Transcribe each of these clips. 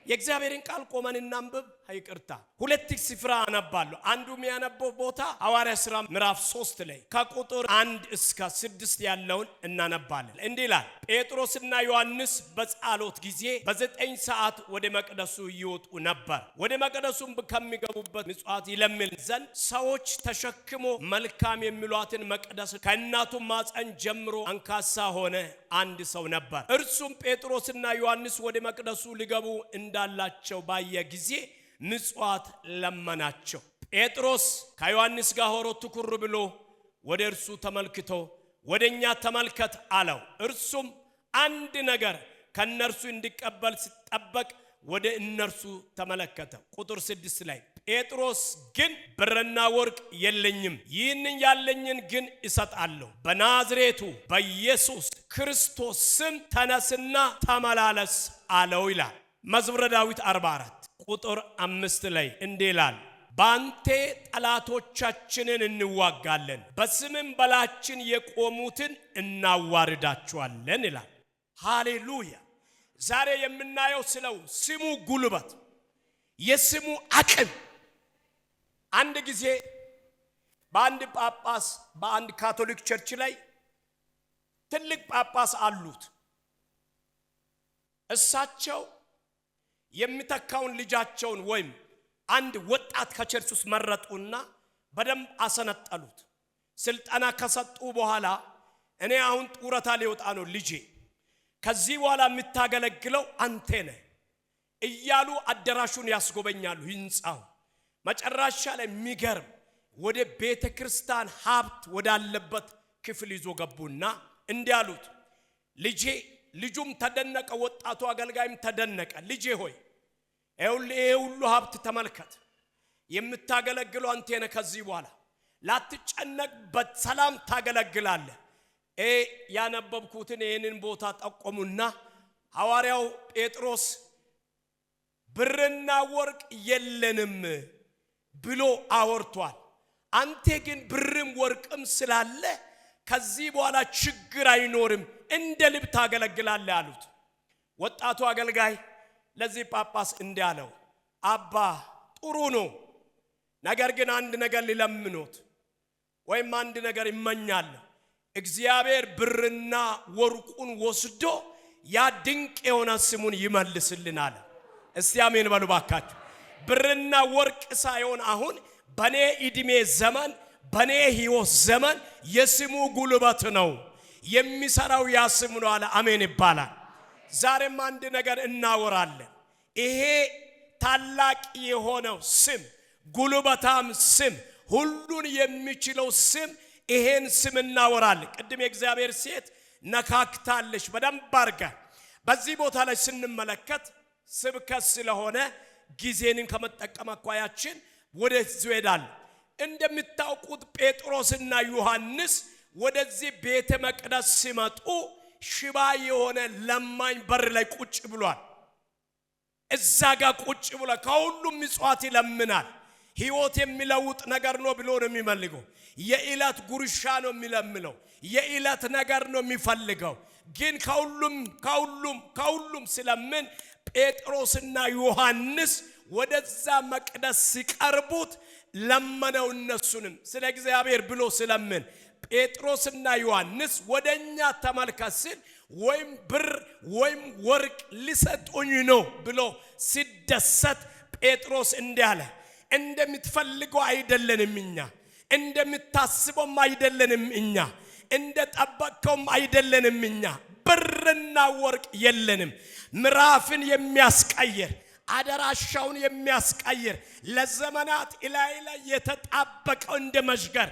የእግዚአብሔርን ቃል ቆመን እናንብብ። አይቅርታ ሁለት ስፍራ አነባለሁ። አንዱ የሚያነበው ቦታ ሐዋርያ ሥራ ምዕራፍ 3 ላይ ከቁጥር 1 እስከ 6 ያለውን እናነባለን። እንዲህ ይላል። ጴጥሮስና ዮሐንስ በጸሎት ጊዜ በ9 ሰዓት ወደ መቅደሱ ይወጡ ነበር። ወደ መቅደሱም ከሚገቡበት ምጽዋት ይለምን ዘንድ ሰዎች ተሸክሞ መልካም የሚሏትን መቅደስ ከእናቱ ማፀን ጀምሮ አንካሳ ሆነ አንድ ሰው ነበር። እርሱም ጴጥሮስና ዮሐንስ ወደ መቅደሱ ሊገቡ እንዳላቸው ባየ ጊዜ ምጽዋት ለመናቸው። ጴጥሮስ ከዮሐንስ ጋር ሆኖ ትኩር ብሎ ወደ እርሱ ተመልክቶ ወደኛ ተመልከት አለው። እርሱም አንድ ነገር ከነርሱ እንዲቀበል ሲጠበቅ ወደ እነርሱ ተመለከተ። ቁጥር 6 ላይ ጴጥሮስ ግን ብርና ወርቅ የለኝም፣ ይህንን ያለኝን ግን እሰጣለሁ። በናዝሬቱ በኢየሱስ ክርስቶስ ስም ተነስና ተመላለስ አለው ይላል። መዝሙረ ዳዊት 44 ቁጥር 5 ላይ እንዲህ ይላል። ባንተ ጠላቶቻችንን እንዋጋለን፣ በስምም በላችን የቆሙትን እናዋርዳቸዋለን ይላል። ሃሌሉያ። ዛሬ የምናየው ስለው ስሙ ጉልበት፣ የስሙ አቅም። አንድ ጊዜ በአንድ ጳጳስ በአንድ ካቶሊክ ቸርች ላይ ትልቅ ጳጳስ አሉት። እሳቸው የሚተካውን ልጃቸውን ወይም አንድ ወጣት ከቸርች ውስጥ መረጡና በደንብ አሰነጠሉት። ስልጠና ከሰጡ በኋላ እኔ አሁን ጡረታ ሊወጣ ነው ልጄ፣ ከዚህ በኋላ የምታገለግለው አንተ ነህ እያሉ አዳራሹን ያስጎበኛሉ፣ ህንጻው። መጨረሻ ላይ የሚገርም ወደ ቤተ ክርስቲያን ሀብት ወዳለበት ክፍል ይዞ ገቡና እንዲህ አሉት፣ ልጄ። ልጁም ተደነቀ፣ ወጣቱ አገልጋይም ተደነቀ። ልጄ ሆይ ይሄ ሁሉ ሀብት ተመልከት፣ የምታገለግለው አንተ ነህ። ከዚህ በኋላ ላትጨነቅ በሰላም ታገለግላለህ። ያነበብኩትን ይህንን ቦታ ጠቆሙና ሐዋርያው ጴጥሮስ ብርና ወርቅ የለንም ብሎ አወርቷል። አንተ ግን ብርም ወርቅም ስላለ ከዚህ በኋላ ችግር አይኖርም፣ እንደ ልብ ታገለግላለህ አሉት። ወጣቱ አገልጋይ ለዚህ ጳጳስ እንዲያለው፣ አባ ጥሩ ነው፣ ነገር ግን አንድ ነገር ሊለምኖት ወይም አንድ ነገር ይመኛለሁ። እግዚአብሔር ብርና ወርቁን ወስዶ ያ ድንቅ የሆነ ስሙን ይመልስልናል። እስቲ አሜን በሉ ባካችሁ። ብርና ወርቅ ሳይሆን አሁን በኔ እድሜ ዘመን በኔ ሕይወት ዘመን የስሙ ጉልበት ነው የሚሰራው፣ ያ ስሙ ነው አለ። አሜን ይባላል። ዛሬም አንድ ነገር እናወራለን። ይሄ ታላቅ የሆነው ስም፣ ጉልበታም ስም፣ ሁሉን የሚችለው ስም፣ ይሄን ስም እናወራለን። ቅድም የእግዚአብሔር ሴት ነካክታለች በደንብ አርጋ። በዚህ ቦታ ላይ ስንመለከት ስብከት ስለሆነ ጊዜንን ከመጠቀም አኳያችን ወደዚህ ሄዳል። እንደምታውቁት ጴጥሮስና ዮሐንስ ወደዚህ ቤተ መቅደስ ሲመጡ ሽባ የሆነ ለማኝ በር ላይ ቁጭ ብሏል። እዛ ጋር ቁጭ ብሏል። ከሁሉም ምጽዋት ይለምናል። ሕይወት የሚለውጥ ነገር ነው ብሎ ነው የሚመልገው። የዕለት ጉርሻ ነው የሚለምነው። የዕለት ነገር ነው የሚፈልገው። ግን ከሁሉም ስለምን ጴጥሮስና ዮሐንስ ወደዛ መቅደስ ሲቀርቡት ለመነው። እነሱንም ስለ እግዚአብሔር ብሎ ስለምን ጴጥሮስና ዮሐንስ ወደኛ ተመልከት ሲል ወይም ብር ወይም ወርቅ ሊሰጡኝ ነው ብሎ ሲደሰት ጴጥሮስ እንዲህ አለ፣ እንደምትፈልገው አይደለንም እኛ፣ እንደምታስበውም አይደለንም እኛ፣ እንደጠበቅከውም አይደለንም እኛ። ብርና ወርቅ የለንም። ምዕራፍን የሚያስቀይር አደራሻውን የሚያስቀይር ለዘመናት ላይ የተጣበቀው እንደ መሽገር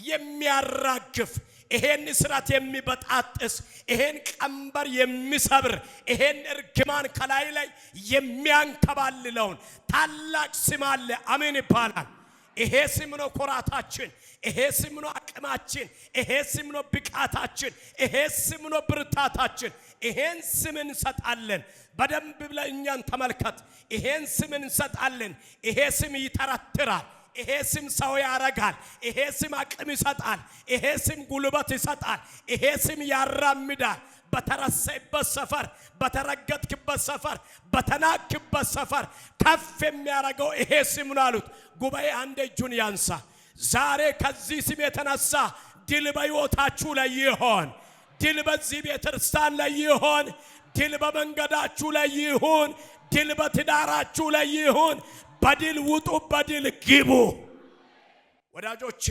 የሚያራግፍ ይሄን እስራት የሚበጣጥስ ይሄን ቀንበር የሚሰብር ይሄን እርግማን ከላይ ላይ የሚያንከባልለውን ታላቅ ስም አለ። አሜን ይባላል። ይሄ ስም ነው ኩራታችን፣ ይሄ ስም ነው አቅማችን፣ ይሄ ስም ነው ብቃታችን፣ ይሄ ስም ነው ብርታታችን። ይሄን ስም እንሰጣለን። በደንብ ብለን እኛን ተመልከት። ይሄን ስም እንሰጣለን። ይሄ ስም ይተረትራል። ይሄ ስም ሰው ያረጋል። ይሄ ስም አቅም ይሰጣል። ይሄ ስም ጉልበት ይሰጣል። ይሄ ስም ያራምዳል። በተረሳይበት ሰፈር፣ በተረገጥክበት ሰፈር፣ በተናክበት ሰፈር ከፍ የሚያረገው ይሄ ስም ነው አሉት። ጉባኤ አንድ እጁን ያንሳ። ዛሬ ከዚህ ስም የተነሳ ድል በሕይወታችሁ ላይ ይሆን። ድል በዚህ ቤተክርስቲያን ላይ ይሆን። ድል በመንገዳችሁ ላይ ይሁን። ድል በትዳራችሁ ላይ ይሁን። በድል ውጡ፣ በድል ግቡ። ወዳጆቼ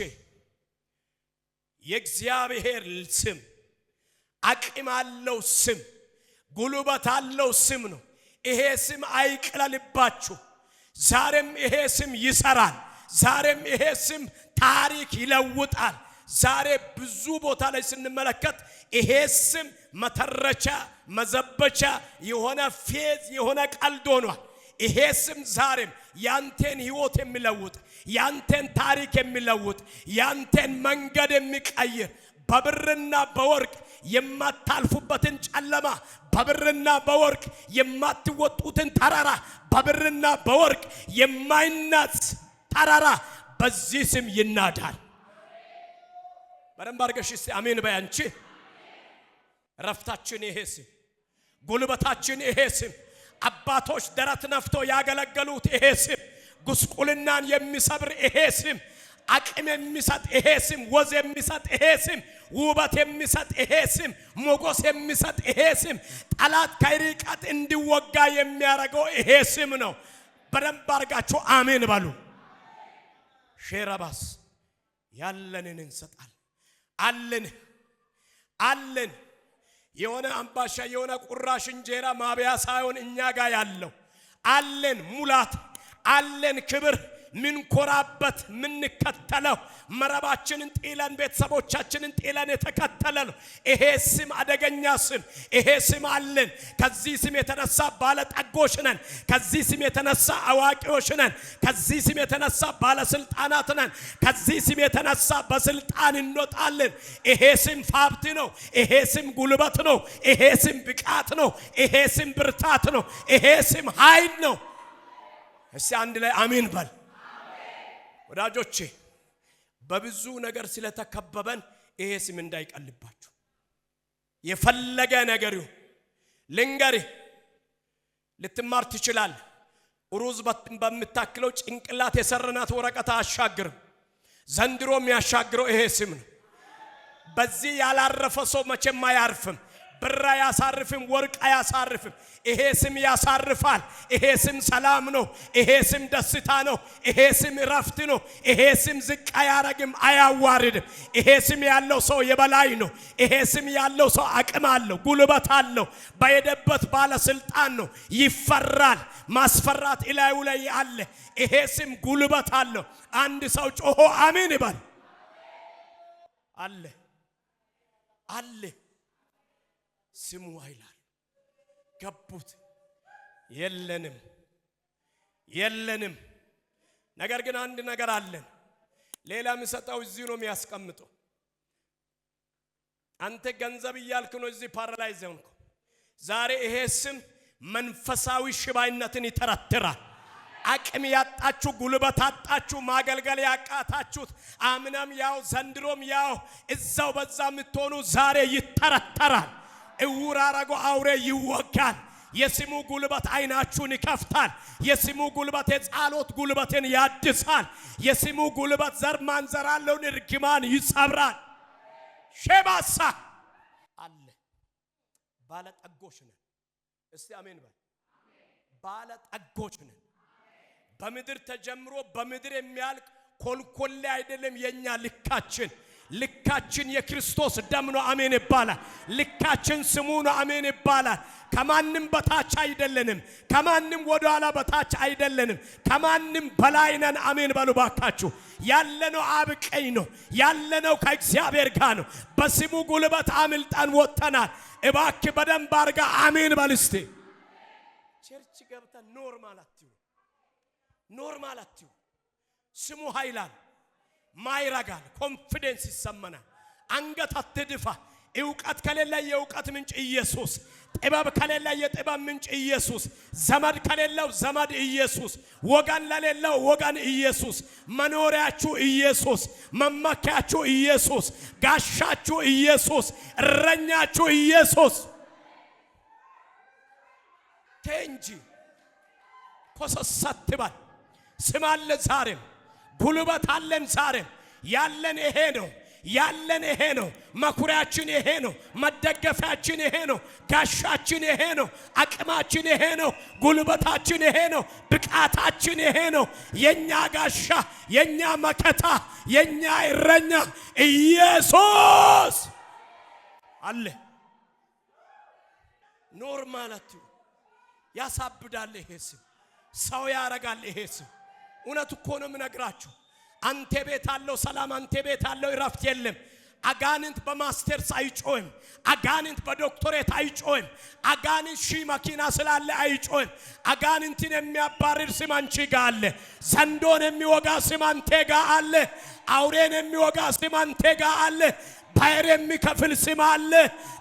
የእግዚአብሔር ስም አቅም አለው ስም፣ ጉልበት አለው ስም ነው። ይሄ ስም አይቅለልባችሁ። ዛሬም ይሄ ስም ይሰራል። ዛሬም ይሄ ስም ታሪክ ይለውጣል። ዛሬ ብዙ ቦታ ላይ ስንመለከት ይሄ ስም መተረቻ፣ መዘበቻ የሆነ ፌዝ የሆነ ቀልድ ሆኗል። ይሄ ስም ዛሬም ያንተን ህይወት የሚለውጥ፣ ያንተን ታሪክ የሚለውጥ፣ ያንተን መንገድ የሚቀይር፣ በብርና በወርቅ የማታልፉበትን ጨለማ፣ በብርና በወርቅ የማትወጡትን ተራራ፣ በብርና በወርቅ የማይናጽ ተራራ በዚህ ስም ይናዳል። በደንብ አድርገሽ እስቲ አሜን በይ አንቺ። ረፍታችን ይሄ ስም፣ ጉልበታችን ይሄ ስም፣ አባቶች ደረት ነፍቶ ያገለገሉት ይሄ ስም፣ ጉስቁልናን የሚሰብር ይሄ ስም፣ አቅም የሚሰጥ ይሄ ስም፣ ወዝ የሚሰጥ ይሄ ስም፣ ውበት የሚሰጥ ይሄ ስም፣ ሞገስ የሚሰጥ ይሄ ስም፣ ጠላት ከርቀት እንዲወጋ የሚያረገው ይሄ ስም ነው። በደንብ አድርጋችሁ አሜን በሉ። ሼራባስ ያለንን እንሰጣል። አለን የሆነ አምባሻ የሆነ ቁራሽ እንጀራ ማብያ ሳይሆን እኛ ጋር ያለው አለን። ሙላት አለን። ክብር ምንኮራበት ምንከተለው መረባችንን ጤለን ቤተሰቦቻችንን ጤለን የተከተለው ይሄ ስም አደገኛ ስም። ይሄ ስም አለን። ከዚህ ስም የተነሳ ባለጠጎች ነን። ከዚህ ስም የተነሳ አዋቂዎች ነን። ከዚህ ስም የተነሳ ባለስልጣናት ነን። ከዚህ ስም የተነሳ በስልጣን እንወጣለን። ይሄ ስም ሀብት ነው። ይሄ ስም ጉልበት ነው። ይሄ ስም ብቃት ነው። ይሄ ስም ብርታት ነው። ይሄ ስም ኃይል ነው። እስቲ አንድ ላይ አሜን በል። ወዳጆቼ በብዙ ነገር ስለተከበበን ይሄ ስም እንዳይቀልባችሁ። የፈለገ ነገር ይሁን ልንገርህ፣ ልትማር ትችላለህ። ሩዝ በምታክለው ጭንቅላት የሰረናት ወረቀት አያሻግርም። ዘንድሮ የሚያሻግረው ይሄ ስም ነው። በዚህ ያላረፈ ሰው መቼም አያርፍም። ብር አያሳርፍም፣ ወርቅ አያሳርፍም። ይሄ ስም ያሳርፋል። ይሄ ስም ሰላም ነው። ይሄ ስም ደስታ ነው። ይሄ ስም እረፍት ነው። ይሄ ስም ዝቅ አያረግም፣ አያዋርድም። ይሄ ስም ያለው ሰው የበላይ ነው። ይሄ ስም ያለው ሰው አቅም አለው፣ ጉልበት አለው። በሄደበት ባለስልጣን ነው፣ ይፈራል። ማስፈራት እላዩ ላይ አለ። ይሄ ስም ጉልበት አለው። አንድ ሰው ጮሆ አሜን ይበል። አለ ስሙ አይላል። ገቡት። የለንም። ነገር ግን አንድ ነገር አለን። ሌላ የሚሰጠው እዚህ ነው የሚያስቀምጠው። አንተ ገንዘብ እያልክ ነው እዚህ ፓራላይዝ ሆንኩ። ዛሬ ይሄ ስም መንፈሳዊ ሽባይነትን ይተረትራል። አቅም ያጣችሁ፣ ጉልበት አጣችሁ፣ ማገልገል ያቃታችሁት አምናም ያው ዘንድሮም ያው እዛው በዛ የምትሆኑ ዛሬ ይተረተራል። እውር አረጎ አውሬ ይወጋል። የስሙ ጉልበት አይናችሁን ይከፍታል። የስሙ ጉልበት የጸሎት ጉልበትን ያድሳል። የስሙ ጉልበት ዘር ማንዘራለውን እርግማን ይሰብራል። ሸባሳ አለ። ባለጠጎች ነን። እስቲ አሜን በል። ባለጠጎች ነን። በምድር ተጀምሮ በምድር የሚያልቅ ኮልኮሌ አይደለም የኛ ልካችን የክርስቶስ ደም ነው። አሜን ይባላል። ልካችን ስሙ ነው። አሜን ይባላል። ከማንም በታች አይደለንም። ከማንም ወደኋላ በታች አይደለንም። ከማንም በላይ ነን። አሜን በሉ ባካችሁ። ያለነው አብ ቀኝ ነው። ያለነው ከእግዚአብሔር ጋር ነው። በስሙ ጉልበት አምልጠን ወጥተናል። እባክህ በደንብ አድርጋ አሜን በል እስቲ። ቸርች ገብተን ኖርማል አትዩ። ስሙ ኃይላል ማይራጋል። ኮንፊደንስ ይሰማናል። አንገት አትድፋ። ዕውቀት ከሌለ የዕውቀት ምንጭ ኢየሱስ፣ ጥበብ ከሌለ የጥበብ ምንጭ ኢየሱስ፣ ዘመድ ከሌለው ዘመድ ኢየሱስ፣ ወገን ለሌለው ወገን ኢየሱስ፣ መኖሪያችሁ ኢየሱስ፣ መመኪያችሁ ኢየሱስ፣ ጋሻችሁ ኢየሱስ፣ እረኛችሁ ኢየሱስ። ተንጂ ኮሰሰትባል ስማለ ዛሬም ጉልበት አለን ዛሬም ያለን ይሄ ነው ያለን ይሄ ነው መኩሪያችን ይሄ ነው መደገፊያችን ይሄ ነው ጋሻችን ይሄ ነው አቅማችን ይሄ ነው ጉልበታችን ይሄ ነው ብቃታችን ይሄ ነው የኛ ጋሻ የኛ መከታ የኛ እረኛ ኢየሱስ አለ። ኖርማላቱ ያሳብዳል ይሄ ስም ሰው ያረጋል ይሄ ስም። እውነት እኮ ነው የምነግራችሁ። አንተ ቤት አለው ሰላም፣ አንተ ቤት አለው እረፍት የለም። አጋንንት በማስተርስ አይጮህም። አጋንንት በዶክተሬት አይጮህም። አጋንንት ሺህ መኪና ስላለ አይጮህም። አጋንንትን የሚያባርር ስም አንቺ ጋር አለ። ዘንዶን የሚወጋ ስም አንተ ጋር አለ። አውሬን የሚወጋ ስም አንተ ጋር አለ። ባይር የሚከፍል ስም አለ።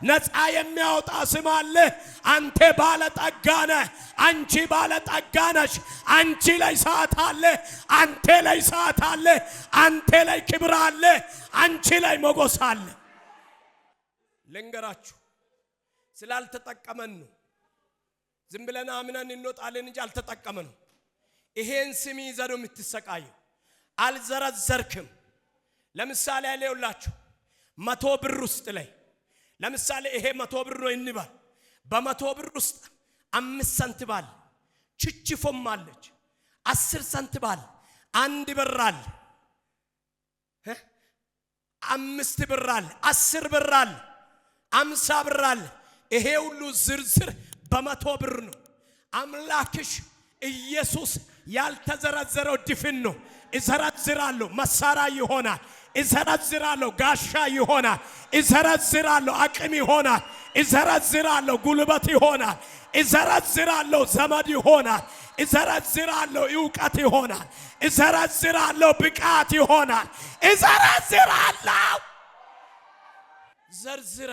ነፃ የሚያወጣ ስም አለ። አንተ ባለጠጋ ነህ፣ አንቺ ባለጠጋ ነሽ። አንቺ ላይ ሰዓት አለ፣ አንተ ላይ ሰዓት አለ፣ አንተ ላይ ክብር አለ፣ አንቺ ላይ ሞገስ አለ። ልንገራችሁ ስላልተጠቀመን ነው። ዝም ብለን አምነን እንወጣለን እንጂ አልተጠቀመን። ይሄን ስም ይዘህ ነው የምትሰቃየው። አልዘረዘርክም። ለምሳሌ ያለውላችሁ 100 ብር ውስጥ ላይ ለምሳሌ ይሄ 100 ብር ነው እንባል። በ100 ብር ውስጥ 5 ሳንቲም አለ፣ ችችፎም አለች። 10 ሳንቲም አለ፣ 1 ብር አለ፣ 5 ብር አለ፣ 10 ብር አለ፣ 50 ብር አለ። ይሄ ሁሉ ዝርዝር በ100 ብር ነው። አምላክሽ ኢየሱስ ያልተዘረዘረው ድፍን ነው። እዘረዝራለሁ መሳሪያ ይሆናል። እዘረዝራለሁ ጋሻ ይሆናል። እዘረዝራለሁ አቅም ይሆናል። እዘረዝራለሁ ጉልበት ይሆናል። እዘረዝራለሁ ዘመድ ይሆናል። እዘረዝራለሁ ዕውቀት ይሆናል። እዘረዝራለሁ ብቃት ይሆናል። እዘረዝራለሁ ዘርዝረ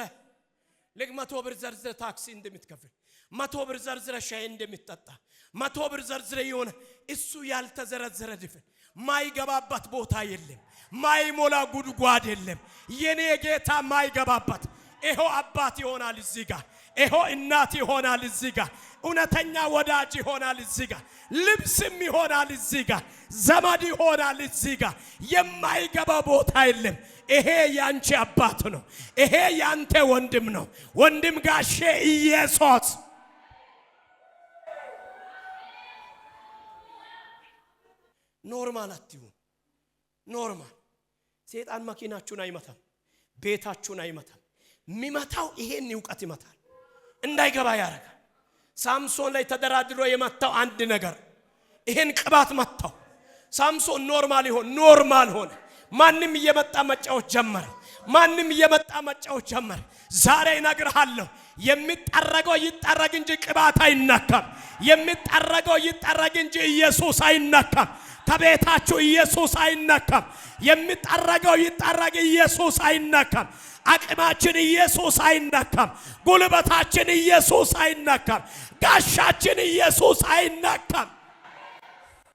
ልክ 100 ብር ዘርዝረ ታክሲ እንደምትከፍል 100 ብር ዘርዝረ ሻይ እንደምትጠጣ 100 ብር ዘርዝረ ይሆነ እሱ ያልተዘረዘረ ድፍን ማይገባበት ቦታ የለም። ማይሞላ ጉድጓድ የለም። የኔ ጌታ ማይገባበት ይሄ አባት ይሆናል እዚህ ጋር። ይሄ እናት ይሆናል እዚህ ጋር። እውነተኛ ወዳጅ ይሆናል እዚህ ጋር። ልብስም ይሆናል እዚህ ጋር። ዘመድ ይሆናል እዚህ ጋር። የማይገባ ቦታ የለም። ይሄ ያንቺ አባት ነው። ይሄ ያንተ ወንድም ነው። ወንድም ጋሼ ኢየሱስ ኖርማል አትሁን። ኖርማል ሰይጣን መኪናችሁን አይመታም፣ ቤታችሁን አይመታም። የሚመታው ይሄን ዕውቀት ይመታል፣ እንዳይገባ ያረጋል። ሳምሶን ላይ ተደራድሮ የመታው አንድ ነገር ይሄን ቅባት መታው። ሳምሶን ኖርማል ሆነ። ማንም እየመጣ መጫወት ጀመረ። ማንም እየመጣ መጫወት ጀመረ። ዛሬ እነግርሃለሁ የሚጠረገው ይጠረግ እንጂ ቅባት አይነካም። የሚጠረገው ይጠረግ እንጂ ኢየሱስ አይነካም። ከቤታችሁ ኢየሱስ አይነካም። የሚጠረገው ይጠረግ ኢየሱስ አይነካም። አቅማችን ኢየሱስ አይነካም። ጉልበታችን ኢየሱስ አይነካም። ጋሻችን ኢየሱስ አይነካም።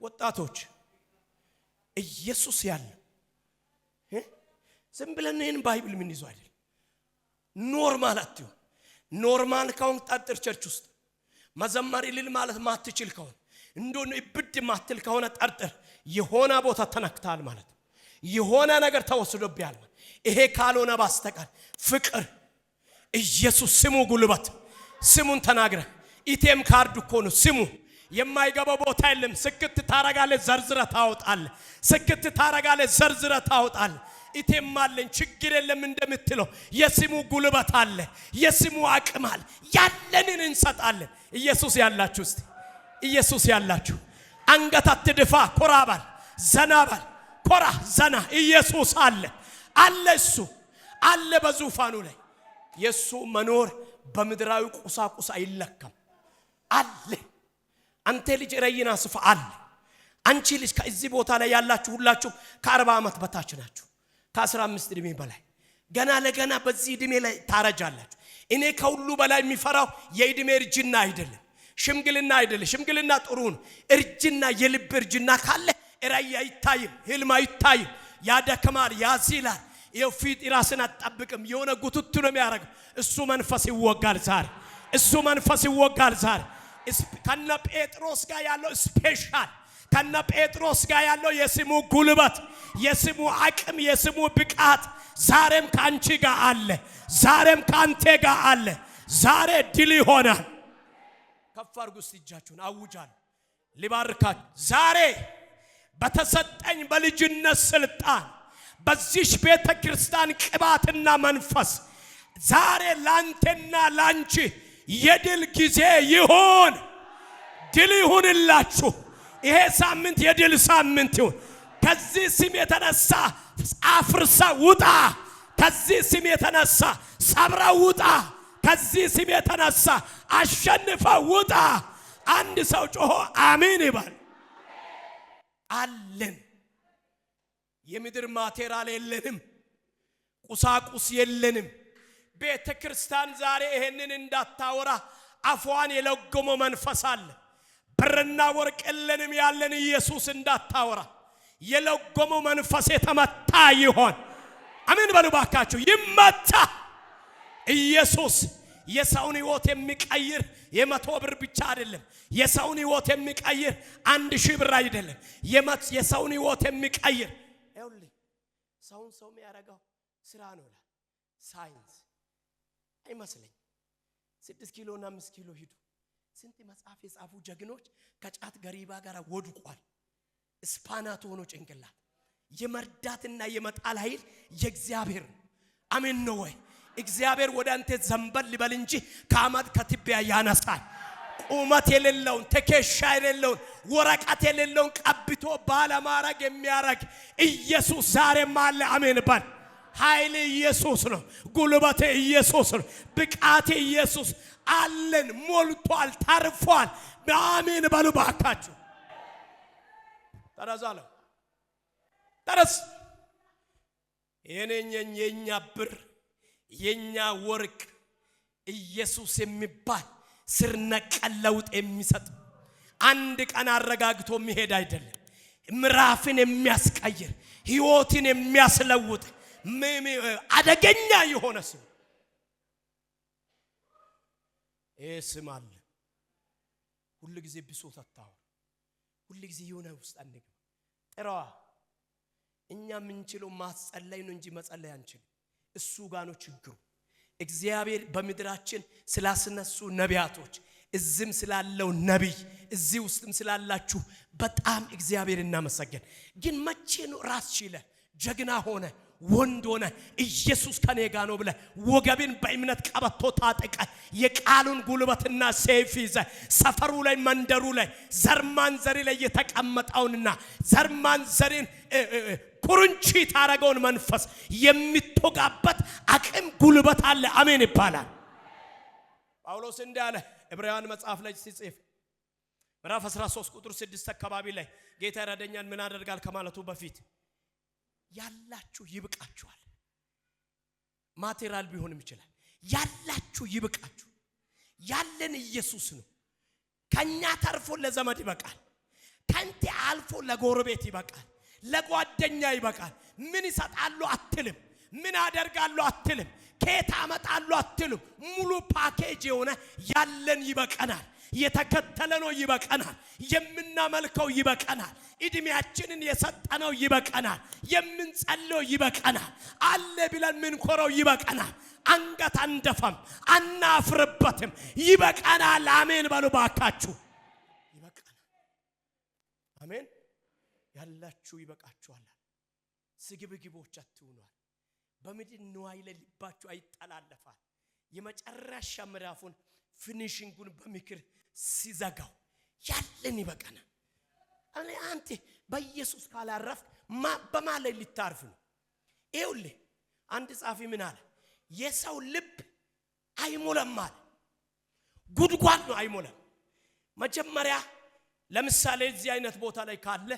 ወጣቶች ኢየሱስ ያለ ዝም ብለን ይሄን ባይብል ምን ይዞ አይደል? ኖርማል አትሁን። ኖርማል ካውን ጠጥር ቸርች ውስጥ መዘመር ይልል ማለት ማትችል ከሆነ እንደሆነ ይብድ ማትል ከሆነ ጠርጥር። የሆነ ቦታ ተነክታል ማለት የሆነ ነገር ተወስዶብያል ማለት። ይሄ ካልሆነ ባስተቀር ፍቅር ኢየሱስ ስሙ ጉልበት ስሙን ተናግረ ኢቴም ካርድ እኮ ነው ስሙ። የማይገባ ቦታ የለም። ስክት ታረጋለ ዘርዝረ ታውጣለ። ስክት ታረጋለ ዘርዝረ ታውጣለ። ኢቴም አለን ችግር የለም እንደምትለው የስሙ ጉልበት አለ። የስሙ አቅም አለ። ያለንን እንሰጣለን። ኢየሱስ ያላችሁ እስቲ ኢየሱስ ያላችሁ አንገት አትድፋ። ኮራባል ዘናባል ኮራ ዘና ኢየሱስ አለ እሱ አለ በዙፋኑ ላይ። የሱ መኖር በምድራዊ ቁሳቁስ አይለካም አለ። አንተ ልጅ ረይና ስፋ አለ። አንቺ ልጅ ከዚህ ቦታ ላይ ያላችሁ ሁላችሁ ከ40 ዓመት በታች ናችሁ። ከ15 እድሜ በላይ ገና ለገና በዚህ እድሜ ላይ ታረጃላችሁ። እኔ ከሁሉ በላይ የሚፈራው የእድሜ እርጅና አይደለም፣ ሽምግልና አይደለም። ሽምግልና ጥሩ ነው። እርጅና የልብ እርጅና ካለ ራእይ አይታይም፣ ህልም አይታይም፣ ያደክማል፣ ያዚላል። ይኸው ፊት ራስን አትጠብቅም፣ የሆነ ጉትቱ ነው የሚያደርገው። እሱ መንፈስ ይወጋል ዛሬ፣ እሱ መንፈስ ይወጋል ዛሬ። ከነ ጴጥሮስ ጋር ያለው ስፔሻል፣ ከነ ጴጥሮስ ጋር ያለው የስሙ ጉልበት፣ የስሙ አቅም፣ የስሙ ብቃት ዛሬም ካንቺ ጋር አለ፣ ዛሬም ካንተ ጋር አለ። ዛሬ ድል ይሆናል። ከፍ አድርጉ እስቲ እጃችሁን፣ አውጃለሁ፣ ሊባርካችሁ። ዛሬ በተሰጠኝ በልጅነት ስልጣን በዚህ ቤተ ክርስቲያን ቅባትና መንፈስ ዛሬ ላንተና ላንቺ የድል ጊዜ ይሁን። ድል ይሁንላችሁ። ይሄ ሳምንት የድል ሳምንት ይሁን። ከዚህ ስም የተነሳ አፍርሳ ውጣ። ከዚህ ስም የተነሳ ሰብራ ውጣ። ከዚህ ስም የተነሳ አሸንፈ ውጣ። አንድ ሰው ጮሆ አሜን ይባል። አለን የምድር ማቴሪያል የለንም፣ ቁሳቁስ የለንም። ቤተ ክርስቲያን ዛሬ ይሄንን እንዳታወራ አፏን የለጎመ መንፈስ አለ። ብርና ወርቅ የለንም ያለን ኢየሱስ እንዳታወራ የለጎመው መንፈስ የተመታ ይሆን። አሜን በሉ ባካችሁ። ይመታ። ኢየሱስ የሰውን ሕይወት የሚቀይር የ100 ብር ብቻ አይደለም። የሰውን ሕይወት የሚቀይር 1000 ብር አይደለም። የሰውን ሕይወት የሚቀይር ይኸውልህ፣ ሰውን ሰው የሚያደርገው ስራ ነው። ሳይንስ አይመስለኝ 6 ኪሎ እና 5 ኪሎ ሂዱ። ስንት መጽሐፍ የጻፉ ጀግኖች ከጫት ገሪባ ጋር ወድቋል። ስፓናት ሆኖ ጭንቅላት የመርዳትና የመጣል ኃይል የእግዚአብሔር። አሜን ነው ወይ? እግዚአብሔር ወደ አንተ ዘንበል ሊበል እንጂ ከአመድ ከትቢያ ያነሳል። ቁመት የሌለውን ትከሻ የሌለውን ወረቀት የሌለውን ቀብቶ ባለማረግ የሚያረግ ኢየሱስ ዛሬም አለ። አሜን በል። ኃይል ኢየሱስ ነው። ጉልበት ኢየሱስ ነው። ብቃት ኢየሱስ አለን። ሞልቷል፣ ተርፏል። አሜን በሉ ባካችሁ። ተረዛለ ተረስ የኛ ብር የኛ ወርቅ ኢየሱስ የሚባል ስር ነቀል ለውጥ የሚሰጥ አንድ ቀን አረጋግቶ የሚሄድ አይደለም። ምዕራፍን የሚያስቀይር ሕይወትን የሚያስለውጥ አደገኛ የሆነ ስም ስም አለ። ሁሉ ጊዜ ብሶት አታው፣ ሁሉ ጊዜ የሆነ ውስጥ አንገባ ጥራዋ። እኛ ምንችለው ማስጸለይ ነው እንጂ መጸለይ አንችልም። እሱ ጋር ነው ችግሩ። እግዚአብሔር በመድራችን ስላስነሱ ነቢያቶች፣ እዚህም ስላለው ነብይ፣ እዚህ ውስጥም ስላላችሁ በጣም እግዚአብሔር እናመሰግን። ግን መቼ ነው ራስ ችለ ጀግና ሆነ ወንድ ሆነ ኢየሱስ ከኔ ጋር ነው ብለ ወገብን በእምነት ቀበቶ ታጠቀ የቃሉን ጉልበትና ሰይፍ ይዘ ሰፈሩ ላይ መንደሩ ላይ ዘርማን ዘሪ ላይ የተቀመጠውንና ዘርማን ዘሪን ኩርንቺ ታረገውን መንፈስ የሚተጋበት አቅም ጉልበት አለ። አሜን ይባላል። ጳውሎስ እንዳለ ዕብራውያን መጽሐፍ ላይ ሲጽፍ ምዕራፍ 13 ቁጥር 6 አካባቢ ላይ ጌታ ይረዳኛል ምን አደርጋል ከማለቱ በፊት ያላችሁ ይብቃችኋል። ማቴሪያል ቢሆንም ይችላል። ያላችሁ ይብቃችሁ። ያለን ኢየሱስ ነው። ከኛ ተርፎ ለዘመድ ይበቃል። ከንተ አልፎ ለጎረቤት ይበቃል። ለጓደኛ ይበቃል። ምን ይሰጣሉ አትልም። ምን አደርጋሉ አትልም። ከየት አመጣሉ አትልም። ሙሉ ፓኬጅ የሆነ ያለን ይበቃናል። የተከተለ ነው ይበቃናል። የምናመልከው ይበቃናል። እድሜያችንን የሰጠነው ይበቃናል። የምንጸልየው ይበቃናል። አለ ብለን ምን ኮረው ይበቃናል። አንገት አንደፋም፣ አናፍርበትም። ይበቃናል። አሜን በሉ ባካችሁ። ይበቃናል። አሜን። ያላችሁ ይበቃችኋል። ስግብግቦች አትሁኗል። በምድር ንዋይ ላይ ልባችሁ አይጠላለፋል። የመጨረሻ ምዕራፉን ፊኒሺንጉን በምክር ሲዘጋው ያለን ይበቃናል። አንተ በኢየሱስ ካላረፍ በማለት ሊታርፍ ነው። ይኸውልህ አንድ ጻፊ ምን አለ? የሰው ልብ አይሞላም አለ። ጉድጓድ ነው አይሞላም። መጀመሪያ ለምሳሌ እዚህ አይነት ቦታ ላይ ካለ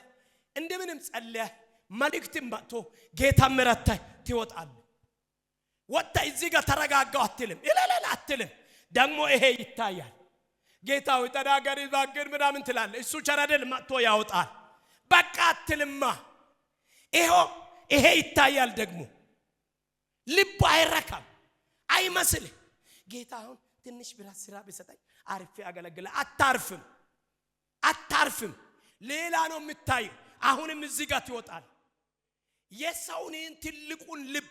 እንደምንም ጸልየህ መልእክትም ባቶ ጌታ ምረተ ትወጣለህ። ወጣ እዚህ ጋር ተረጋጋው አትልም። ይላላ አትልም። ደግሞ ይሄ ይታያል። ጌታው ተናገሪ ባገር ምናምን ትላለህ። እሱ ቸረደል መጥቶ ያወጣል። በቃ አትልማ። ይሄ ይታያል። ደግሞ ልብ አይረካም አይመስልህ። ጌታ አሁን ትንሽ ብራት ስራ ቢሰጠኝ አርፌ አገለግለ አታርፍም። ሌላ ነው የምታየው። አሁንም እዚህ ጋር ይወጣል። የሰውን ትልቁን ልብ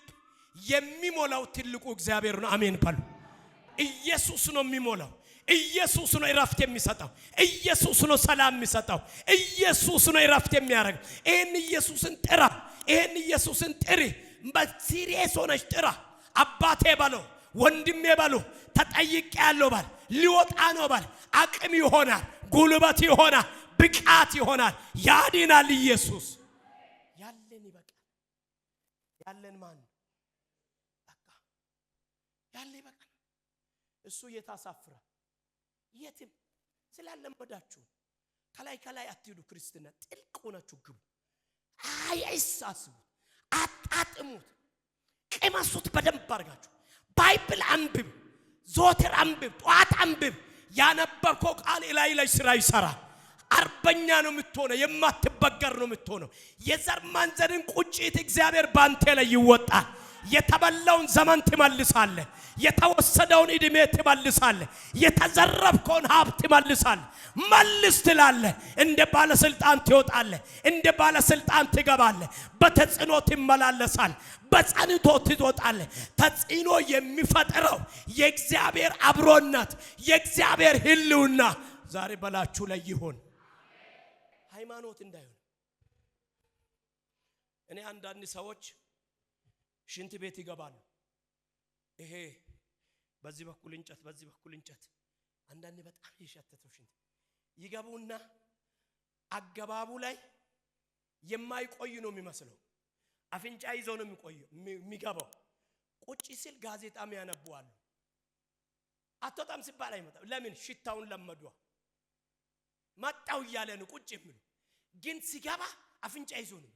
የሚሞላው ትልቁ እግዚአብሔር ነው። አሜን በሉ። ኢየሱስ ነው የሚሞላው። ኢየሱስ ነው እረፍት የሚሰጠው። ኢየሱስ ነው ሰላም የሚሰጠው። ኢየሱስ ነው እረፍት የሚያደርገው። ይሄን ኢየሱስን ጥራ። ይሄን ኢየሱስን ጥሪ። በሲሪየስ ሆነሽ ጥራ። አባቴ በለው፣ ወንድሜ በለው፣ ተጠይቄ ያለው ባል ሊወጣ ነው ባል አቅም ይሆናል፣ ጉልበት ይሆናል፣ ብቃት ይሆናል። ያድናል ኢየሱስ። ያለን ይበቃል። ያለን ማን በቃ ያለ ይበቃል። እሱ የታሳፍራ የትም ስላለመዳችሁ ከላይ አትሄዱ። ክርስትና ጥልቅ ሆናችሁ ግቡ። አይሳስቡ፣ አጣጥሙት፣ ቅመሱት በደንብ አድርጋችሁ። ባይብል አንብብ፣ ዞትር አንብብ፣ ጧት አንብብ። ያነበብከው ቃል ላይ ስራ ይሰራል። አርበኛ ነው የምትሆነው። የማትበገር ነው የምትሆነው። የዘር ማንዘርን ቁጭት እግዚአብሔር ባንተ ላይ ይወጣል። የተበላውን ዘመን ትመልሳለህ። የተወሰደውን እድሜ ትመልሳለህ። የተዘረፍከውን ሀብት ትመልሳለህ። መልስ ትላለህ። እንደ ባለስልጣን ትወጣለህ። እንደ ባለስልጣን ትገባለህ። በተጽዕኖ ትመላለሳለህ። በጸንቶ ትወጣለህ። ተጽዕኖ የሚፈጥረው የእግዚአብሔር አብሮነት፣ የእግዚአብሔር ህልውና ዛሬ በላችሁ ላይ ይሁን። ሃይማኖት እንዳይሆን። እኔ አንዳንድ ሰዎች ሽንት ቤት ይገባሉ። ይሄ በዚህ በኩል እንጨት፣ በዚህ በኩል እንጨት፣ አንዳንዴ በጣም የሸተተው ሽንት ይገቡና አገባቡ ላይ የማይቆይ ነው የሚመስለው። አፍንጫ ይዘው ነው የሚገባው። ቁጭ ሲል ጋዜጣም ያነቡዋሉ። አትወጣም ሲባል አይመጣም። ለምን? ሽታውን ለመዷ። መጣው እያለ ነው ቁጭ የሚሉ። ግን ሲገባ አፍንጫ ይዞ ነው።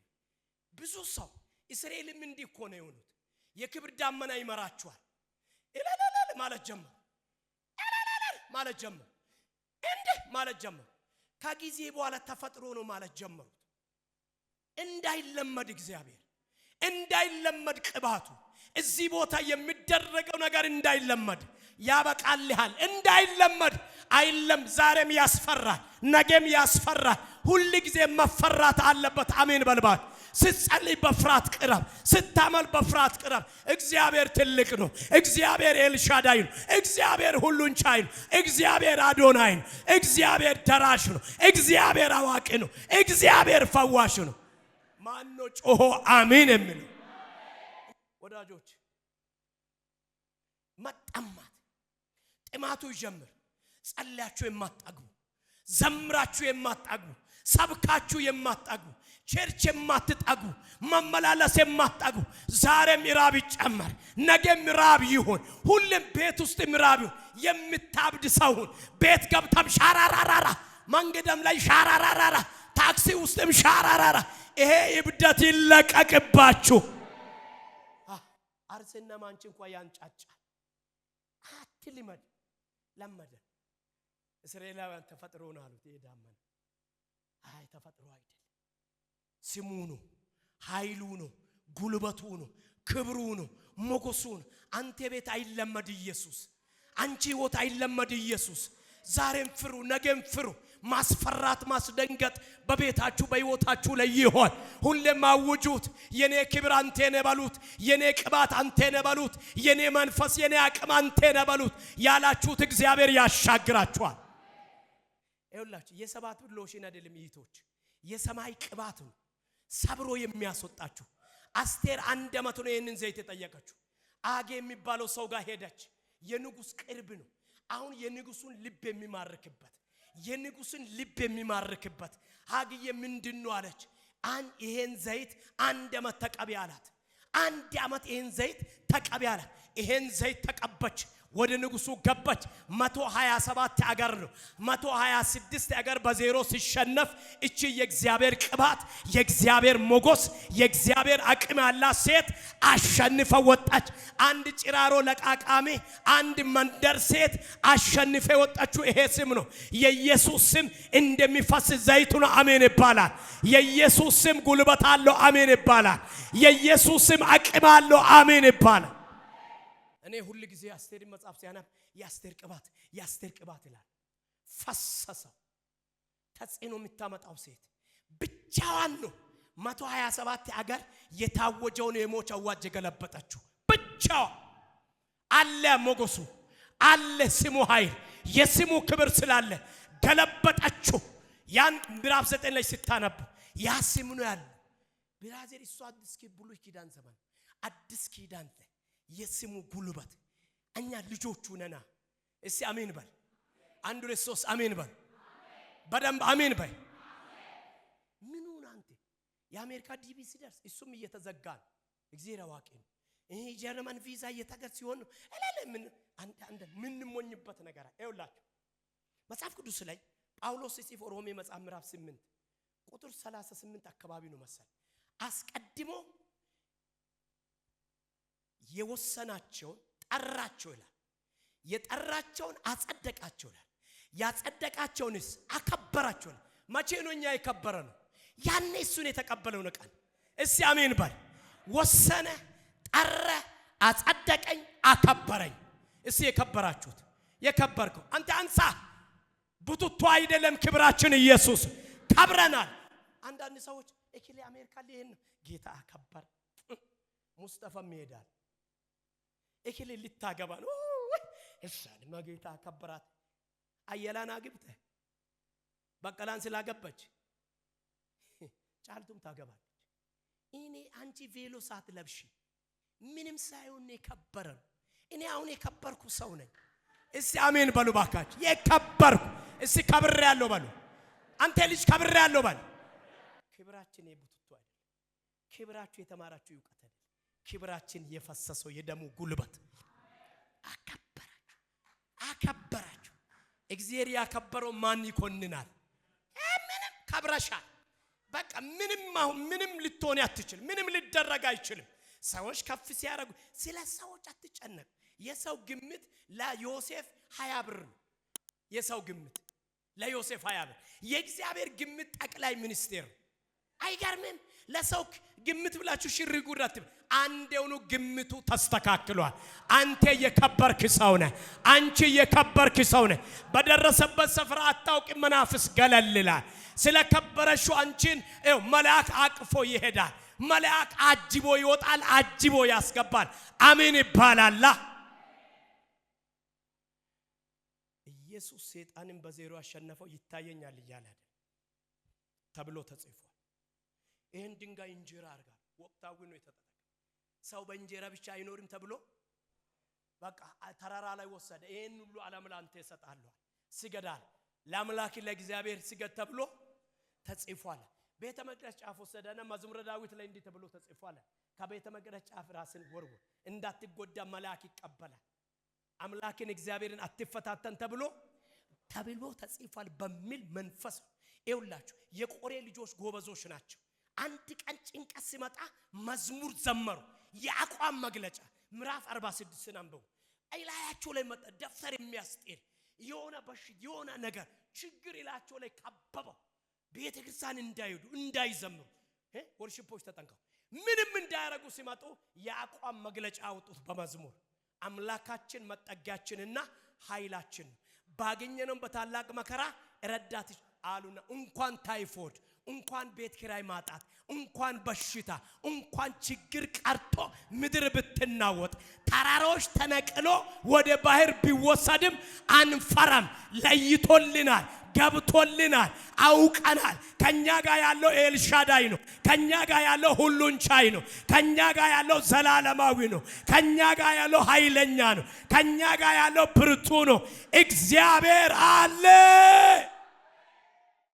ብዙ ሰው እስራኤልም እንዲህ እኮ ነው የሆኑት። የክብር ዳመና ይመራቸዋል። እላላላ ማለት ጀመሩ። እላላላ ማለት ጀመሩ። እንዴ ማለት ጀመሩ። ከጊዜ በኋላ ተፈጥሮ ነው ማለት ጀመሩ። እንዳይለመድ እግዚአብሔር እንዳይለመድ ቅባቱ እዚህ ቦታ የሚደረገው ነገር እንዳይለመድ ያበቃልሃል። እንዳይለመድ አይለም። ዛሬም ያስፈራል፣ ነገም ያስፈራል። ሁሉ ጊዜ መፈራት አለበት። አሜን በልባት። ስትጸልይ በፍርሃት ቅረብ፣ ስታመል በፍርሃት ቅረብ። እግዚአብሔር ትልቅ ነው። እግዚአብሔር ኤልሻዳይ ነው። እግዚአብሔር ሁሉን ቻይ ነው። እግዚአብሔር አዶናይ ነው። እግዚአብሔር ደራሽ ነው። እግዚአብሔር አዋቂ ነው። እግዚአብሔር ፈዋሽ ነው። ማን ነው ጮሆ አሜን የሚለው? ወዳጆች መጠማት ጥማቱ ይጀምር። ጸልያችሁ የማትጠግቡ፣ ዘምራችሁ የማትጠግቡ፣ ሰብካችሁ የማትጠግቡ፣ ቸርች የማትጠግቡ፣ መመላለስ የማትጠግቡ ዛሬም ራብ ይጨመር፣ ነገም ራብ ይሁን፣ ሁሉም ቤት ውስጥ ራብ ይሁን። የምታብድ ሰውን ቤት ገብተም ሻራራራራ፣ መንገድም ላይ ሻራራራራ፣ ታክሲ ውስጥም ሻራራራ። ይሄ እብደት ይለቀቅባችሁ። አርሰና ማንቺ እንኳን ያንጫጫል። አትልመድ። ለመደ። እስራኤላውያን ተፈጥሮ ነው አሉት። ይዳመን አይ ተፈጥሮ አይደል፣ ስሙ ነው፣ ኃይሉ ነው፣ ጉልበቱ ነው፣ ክብሩ ነው፣ ሞገሱ ነው። አንተ ቤት አይለመድ ኢየሱስ። አንቺ ህይወት አይለመድ ኢየሱስ። ዛሬም ፍሩ፣ ነገም ፍሩ። ማስፈራት ማስደንገጥ በቤታችሁ በህይወታችሁ ላይ ይሆን። ሁሌም አውጁት። የኔ ክብር አንተ ነህ በሉት። የኔ ቅባት አንተ ነህ በሉት። የኔ መንፈስ የኔ አቅም አንተ ነህ በሉት። ያላችሁት እግዚአብሔር ያሻግራችኋል። ይኸውላችሁ የሰባት ብሎሽን አይደለም ይቶች፣ የሰማይ ቅባት ነው ሰብሮ የሚያስወጣችሁ። አስቴር 1 ዓመት ነው ይሄንን ዘይት የጠየቀችው። አጌ የሚባለው ሰው ጋር ሄደች። የንጉስ ቅርብ ነው። አሁን የንጉሱን ልብ የሚማርክበት የንጉስን ልብ የሚማርክበት አግዬ ምንድነው አለች። ይሄን ዘይት 1 ዓመት ተቀቢ አላት። 1 ዓመት ይሄን ዘይት ተቀቢ አላት። ይሄን ዘይት ተቀበች። ወደ ንጉሱ ገባች። 127 አገር ነው 126 አገር በዜሮ ሲሸነፍ እቺ የእግዚአብሔር ቅባት የእግዚአብሔር ሞገስ የእግዚአብሔር አቅም ያላት ሴት አሸንፈ ወጣች። አንድ ጭራሮ ለቃቃሚ አንድ መንደር ሴት አሸንፈ ወጣችው። ይሄ ስም ነው የኢየሱስ ስም እንደሚፈስ ዘይት ነው። አሜን ይባላል። የኢየሱስ ስም ጉልበት አለው። አሜን ይባላል። የኢየሱስ ስም አቅም አለው። አሜን ይባላል። እኔ ሁሉ ጊዜ አስቴር መጽሐፍ ሲያነብ የአስቴር ቅባት ይላል። ፈሰሰው ተጽዕኖ የምታመጣው ሴት ብቻዋን ነው 127 አገር የታወጀውን የሞት አዋጅ የገለበጠችው ብቻዋ። አለ ሞገሱ አለ ስሙ ኃይል የስሙ ክብር ስላለ ገለበጠችው። ያን ምዕራፍ 9 ላይ ስታነብ ያ ስም ነው ያለ። ብራዘር እሱ አዲስ ብሉይ ኪዳን ዘመን አዲስ ኪዳን የስሙ ጉልበት እኛ ልጆቹ ነና። እስቲ አሜን በል። አንድ ሁለት ሶስት አሜን በል። በደንብ አሜን በል። ምኑን አንተ የአሜሪካ ዲቪ ሲደርስ እሱም እየተዘጋ ነው። እግዚአብሔር አዋቂ ነው። ይሄ ጀርመን ቪዛ እየተገኘ ሲሆን ምን አንድ ምን ሞኝበት ነገር አይውላችሁ። መጽሐፍ ቅዱስ ላይ ጳውሎስ ሲጽፍ ሮሜ መጽሐፍ ምዕራፍ 8 ቁጥር 38 አካባቢ ነው መሰል አስቀድሞ የወሰናቸውን ጠራቸው ይላል። የጠራቸውን አጸደቃቸው ይላል። ያጸደቃቸውንስ አከበራቸው ይላል። መቼ ነው እኛ የከበረ ነው? ያኔ እሱን የተቀበለው ቀን። እስቲ አሜን በል። ወሰነ፣ ጠረ፣ አጸደቀኝ፣ አከበረኝ። እስቲ የከበራችሁት የከበርከው አንተ አንሳ ቡቱቱ አይደለም። ክብራችን ኢየሱስ ከብረናል። አንዳንድ ሰዎች እኪሌ አሜሪካ ሊሄድ ነው ጌታ አከበር ሙስጠፋም ይሄዳል። እኪሌ ልታገባ ነው እሻን ማጌታ አከበራት። አየላና ግብተ በቀላን ስላገባች ጫልቱም ታገባለች። እኔ አንቺ ቬሎ ሳት ለብሺ ምንም ሳይሆን የከበረ ነው። እኔ አሁን የከበርኩ ሰው ነኝ። እስቲ አሜን በሉ ባካችሁ። የከበርኩ እስቲ ከብር ያለው በሉ። አንተ ልጅ ከብር ያለው በሉ። ክብራችን የቡትቱ አይደል። ክብራችሁ የተማራችሁ ይውቀት አይደል። ክብራችን የፈሰሰው የደሙ ጉልበት አከበራችሁ። እግዚአብሔር ያከበረው ማን ይኮንናል? ምንም ከብረሻል። በቃ ምንም ልትሆን አትችል። ምንም ሊደረግ አይችልም። ሰዎች ከፍ ሲያረጉ ስለ ሰዎች አትጨነቁ። የሰው ግምት ለዮሴፍ 20 ብር ነው። የሰው ግምት ለዮሴፍ 20 ብር። የእግዚአብሔር ግምት ጠቅላይ ሚኒስቴር አይገርምም? ለሰው ግምት ብላችሁ ሽሪ ጉዳት አንዴውኑ ግምቱ ተስተካክሏል። አንተ የከበርክ ሰው ነህ። አንቺ የከበርክ ሰው ነህ። በደረሰበት ስፍራ አታውቂ መናፍስ ገለልላል። ስለከበረሹ አንቺን መልአክ አቅፎ ይሄዳል። መልአክ አጅቦ ይወጣል፣ አጅቦ ያስገባል። አሜን ይባላል። ኢየሱስ ሰይጣንን በዜሮ አሸነፈው ይታየኛል እያለ አይደል ተብሎ ተጽፏል። ይሄን ድንጋይ እንጀራ አርጋ ወቅታዊ ነው የተጠቀመው። ሰው በእንጀራ ብቻ አይኖርም ተብሎ በቃ ተራራ ላይ ወሰደ። ይሄን ሁሉ ዓለም ላንተ እሰጣለሁ ሲገዳል ለአምላክ ለእግዚአብሔር ሲገድ ተብሎ ተጽፏል። ቤተ መቅደስ ጫፍ ወሰደና መዝሙረ ዳዊት ላይ እንዲህ ተብሎ ተጽፏል። ከቤተ መቅደስ ጫፍ ራስን ወርውር እንዳትጎዳ መልአክ ይቀበላል። አምላክን እግዚአብሔርን አትፈታተን ተብሎ ተጽፏል በሚል መንፈስ ይውላችሁ። የቆሬ ልጆች ጎበዞች ናቸው። አንድ ቀን ጭንቀት ሲመጣ መዝሙር ዘመሩ። የአቋም መግለጫ ምዕራፍ 46 አንብቡ። አይላያቸው ላይ መጣ ደፍተር የሚያስጤር የሆነ የሆነ ነገር ችግር ይላቸው ላይ ከበበው። ቤተ ክርስቲያን እንዳይሄዱ እንዳይዘምሩ ወርሺፖች ተጠንቀቁ። ምንም እንዳያረጉ ሲመጡ የአቋም መግለጫ አውጡት በመዝሙር። አምላካችን መጠጊያችንና ኃይላችን ባገኘነው በታላቅ መከራ ረዳት አሉና እንኳን ታይፎድ እንኳን ቤት ኪራይ ማጣት እንኳን በሽታ እንኳን ችግር ቀርቶ ምድር ብትናወጥ ተራራዎች ተነቅሎ ወደ ባህር ቢወሰድም አንፈራም። ለይቶልናል፣ ገብቶልናል፣ አውቀናል። ከኛ ጋር ያለው ኤልሻዳይ ነው። ከኛ ጋር ያለው ሁሉን ቻይ ነው። ከኛ ጋር ያለው ዘላለማዊ ነው። ከኛ ጋር ያለው ኃይለኛ ነው። ከኛ ጋር ያለው ብርቱ ነው። እግዚአብሔር አለ።